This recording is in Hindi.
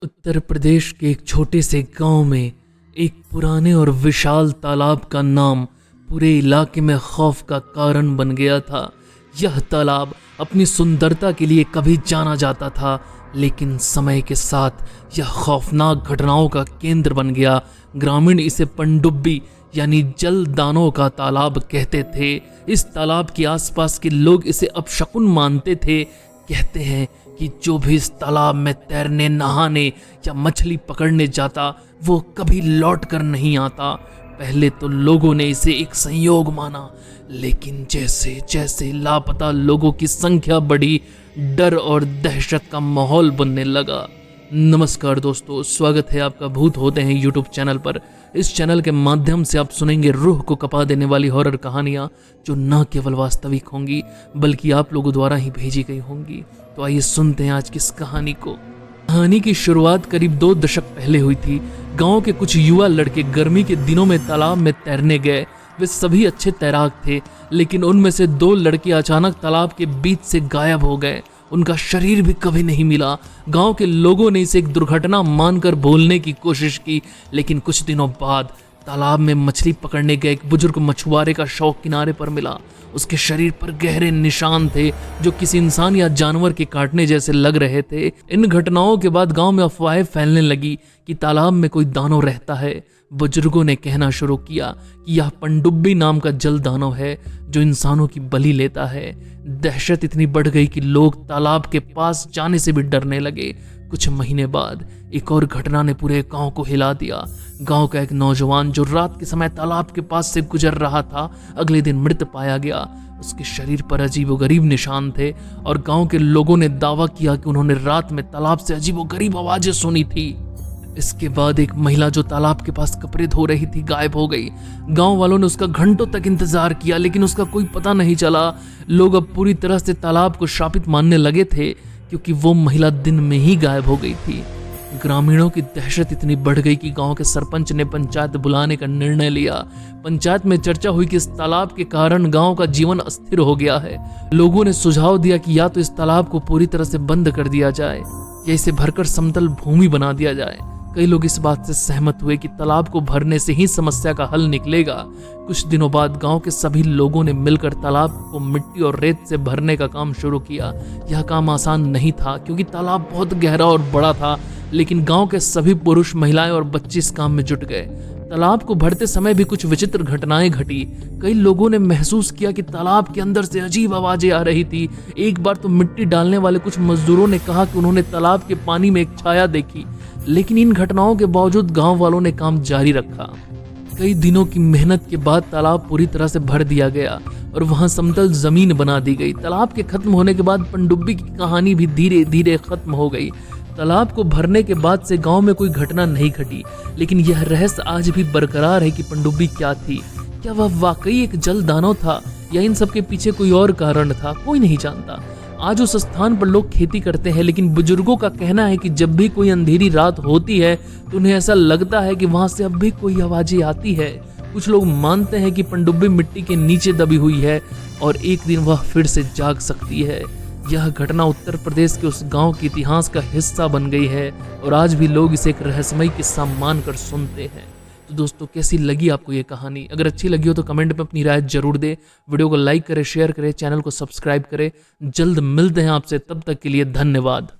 उत्तर प्रदेश के एक छोटे से गांव में एक पुराने और विशाल तालाब का नाम पूरे इलाके में खौफ का कारण बन गया था। यह तालाब अपनी सुंदरता के लिए कभी जाना जाता था, लेकिन समय के साथ यह खौफनाक घटनाओं का केंद्र बन गया। ग्रामीण इसे पनडुब्बी यानी जल दानों का तालाब कहते थे। इस तालाब के आसपास के लोग इसे अपशकुन मानते थे। कहते हैं कि जो भी इस तालाब में तैरने, नहाने या मछली पकड़ने जाता वो कभी लौट कर नहीं आता। पहले तो लोगों ने इसे एक संयोग माना, लेकिन जैसे जैसे लापता लोगों की संख्या बढ़ी, डर और दहशत का माहौल बनने लगा। नमस्कार दोस्तों, स्वागत है आपका भूत होते हैं यूट्यूब चैनल पर। इस चैनल के माध्यम से आप सुनेंगे रूह को कपा देने वाली हॉरर कहानियां, जो न केवल वास्तविक होंगी बल्कि आप लोगों द्वारा ही भेजी गई होंगी। तो आइए सुनते हैं आज की इस कहानी को। कहानी की शुरुआत करीब 2 दशक पहले हुई थी। गांव के कुछ युवा लड़के गर्मी के दिनों में तालाब में तैरने गए। वे सभी अच्छे तैराक थे, लेकिन उनमें से 2 लड़के अचानक तालाब के बीच से गायब हो गए। उनका शरीर भी कभी नहीं मिला। गांव के लोगों ने इसे एक दुर्घटना मानकर भूलने की कोशिश की, लेकिन कुछ दिनों बाद तालाब में मछली पकड़ने गए एक बुजुर्ग मछुआरे का शव किनारे पर मिला। उसके शरीर पर गहरे निशान थे जो किसी इंसान या जानवर के काटने जैसे लग रहे थे। इन घटनाओं के बाद गांव में अफवाहें फैलने लगी कि तालाब में कोई दानव रहता है। बुजुर्गों ने कहना शुरू किया कि यह पनडुब्बी नाम का जल दानव है जो इंसानों की बलि लेता है। दहशत इतनी बढ़ गई कि लोग तालाब के पास जाने से भी डरने लगे। कुछ महीने बाद एक और घटना ने पूरे गांव को हिला दिया। गांव का एक नौजवान जो रात के समय तालाब के पास से गुजर रहा था, अगले दिन मृत पाया गया। उसके शरीर पर अजीबोगरीब निशान थे और गांव के लोगों ने दावा किया कि उन्होंने रात में तालाब से अजीबोगरीब आवाजें सुनी थी। इसके बाद एक महिला जो तालाब के पास कपड़े धो रही थी गायब हो गई। गांव वालों ने उसका घंटों तक इंतजार किया, लेकिन उसका कोई पता नहीं चला। लोग अब पूरी तरह से तालाब को शापित मानने लगे थे, क्योंकि वो महिला दिन में ही गायब हो गई थी। ग्रामीणों की दहशत इतनी बढ़ गई कि गांव के सरपंच ने पंचायत बुलाने का निर्णय लिया। पंचायत में चर्चा हुई कि इस तालाब के कारण गांव का जीवन अस्थिर हो गया है। लोगों ने सुझाव दिया कि या तो इस तालाब को पूरी तरह से बंद कर दिया जाए या इसे भरकर समतल भूमि बना दिया जाए। कई लोग इस बात से सहमत हुए कि तालाब को भरने से ही समस्या का हल निकलेगा। कुछ दिनों बाद गांव के सभी लोगों ने मिलकर तालाब को मिट्टी और रेत से भरने का काम शुरू किया। यह काम आसान नहीं था, क्योंकि तालाब बहुत गहरा और बड़ा था, लेकिन गांव के सभी पुरुष, महिलाएं और बच्चे इस काम में जुट गए। तालाब को भरते समय भी कुछ विचित्र घटनाएं घटी। कई लोगों ने महसूस किया कि तालाब के अंदर से अजीब आवाजें आ रही थी। एक बार तो मिट्टी डालने वाले कुछ मजदूरों ने कहा कि उन्होंने तालाब के पानी में एक छाया देखी, लेकिन इन घटनाओं के बावजूद गांव वालों ने काम जारी रखा। कई दिनों की मेहनत के बाद तालाब पूरी तरह से भर दिया गया और वहां समतल जमीन बना दी गई। तालाब के खत्म होने के बाद पनडुब्बी की कहानी भी धीरे धीरे खत्म हो गई। तालाब को भरने के बाद से गांव में कोई घटना नहीं घटी, लेकिन यह रहस्य आज भी बरकरार है कि पनडुब्बी क्या थी। क्या वह वाकई एक जल दानव था या इन सब के पीछे कोई और कारण था, कोई नहीं जानता। आज उस स्थान पर लोग खेती करते हैं, लेकिन बुजुर्गों का कहना है कि जब भी कोई अंधेरी रात होती है तो उन्हें ऐसा लगता है कि वहां से अब भी कोई आवाजें आती है। कुछ लोग मानते हैं कि पनडुब्बी मिट्टी के नीचे दबी हुई है और एक दिन वह फिर से जाग सकती है। यह घटना उत्तर प्रदेश के उस गांव के इतिहास का हिस्सा बन गई है और आज भी लोग इसे एक रहस्यमयी किस्सा मानकर सुनते हैं। तो दोस्तों, कैसी लगी आपको ये कहानी? अगर अच्छी लगी हो तो कमेंट में अपनी राय जरूर दें। वीडियो को लाइक करें, शेयर करें, चैनल को सब्सक्राइब करें। जल्द मिलते हैं आपसे, तब तक के लिए धन्यवाद।